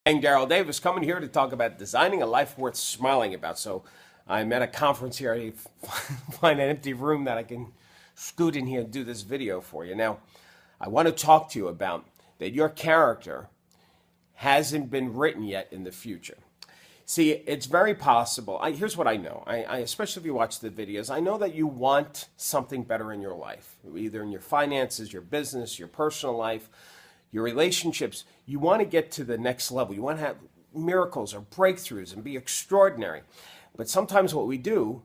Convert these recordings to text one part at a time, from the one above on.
I'm Daryl Davis, coming here to talk about designing a life worth smiling about. So I'm at a conference here. I find an empty room that I can scoot in here and do this video for you. Now, I want to talk to you about that your character hasn't been written yet in the future. See, it's very possible. Here's what I know. Especially if you watch the videos, I know that you want something better in your life, either in your finances, your business, your personal life, your relationships. You want to get to the next level. You want to have miracles or breakthroughs and be extraordinary. But sometimes what we do,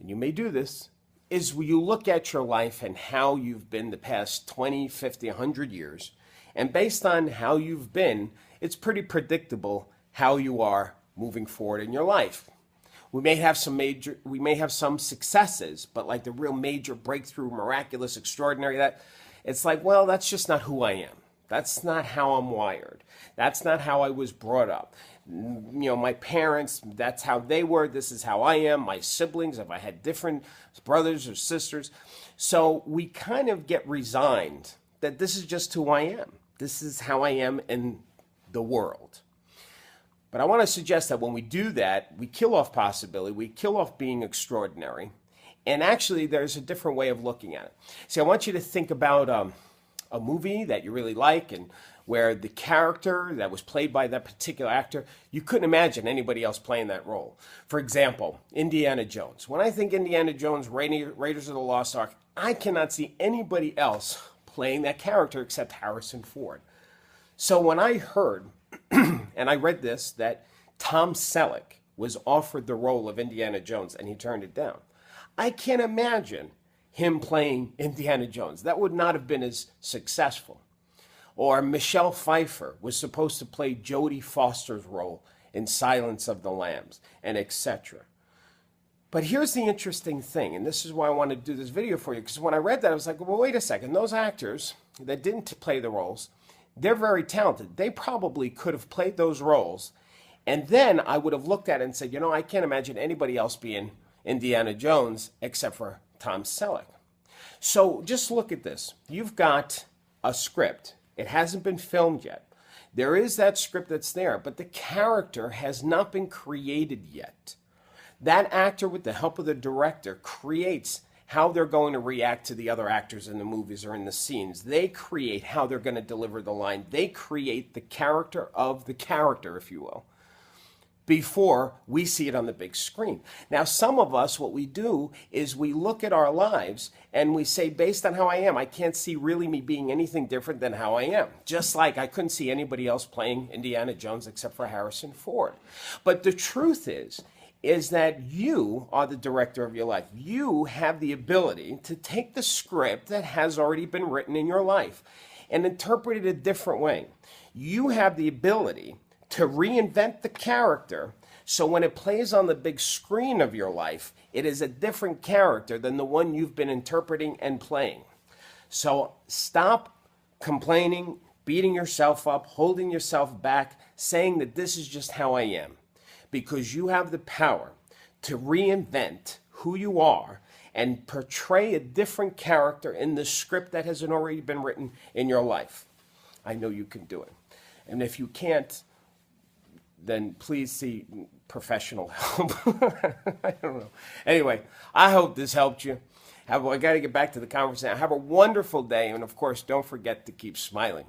and you may do this, is you look at your life and how you've been the past 20, 50, 100 years. And based on how you've been, it's pretty predictable how you are moving forward in your life. We may have some successes, but like the real major breakthrough, miraculous, extraordinary, that it's like, well, that's just not who I am. That's not how I'm wired. That's not how I was brought up. My parents, that's how they were. This is how I am. My siblings, if I had different brothers or sisters. So we kind of get resigned that this is just who I am. This is how I am in the world. But I want to suggest that when we do that, we kill off possibility, we kill off being extraordinary, and actually there's a different way of looking at it. See, I want you to think about a movie that you really like and where the character that was played by that particular actor, you couldn't imagine anybody else playing that role. For example, Indiana Jones. When I think Indiana Jones, Raiders of the Lost Ark, I cannot see anybody else playing that character except Harrison Ford. So when I heard and I read this, that Tom Selleck was offered the role of Indiana Jones and he turned it down. I can't imagine him playing Indiana Jones. That would not have been as successful. Or Michelle Pfeiffer was supposed to play Jodie Foster's role in Silence of the Lambs, and etc. But here's the interesting thing, and this is why I want to do this video for you, because when I read that, I was like, well, wait a second. Those actors that didn't play the roles, they're very talented. They probably could have played those roles. And then I would have looked at it and said, I can't imagine anybody else being Indiana Jones except for Tom Selleck. So just look at this. You've got a script. It hasn't been filmed yet. There is that script that's there, but the character has not been created yet. That actor, with the help of the director, creates how they're going to react to the other actors in the movies or in the scenes. They create how they're going to deliver the line. They create the character of the character, if you will, before we see it on the big screen. Now, some of us, what we do is we look at our lives and we say, based on how I am, I can't see really me being anything different than how I am. Just like I couldn't see anybody else playing Indiana Jones except for Harrison Ford. But the truth is that you are the director of your life. You have the ability to take the script that has already been written in your life and interpret it a different way. You have the ability to reinvent the character so when it plays on the big screen of your life, it is a different character than the one you've been interpreting and playing. So stop complaining, beating yourself up, holding yourself back, saying that this is just how I am. Because you have the power to reinvent who you are and portray a different character in the script that has already been written in your life. I know you can do it. And if you can't, then please see professional help. I don't know. Anyway, I hope this helped you. I got to get back to the conversation. Have a wonderful day. And of course, don't forget to keep smiling.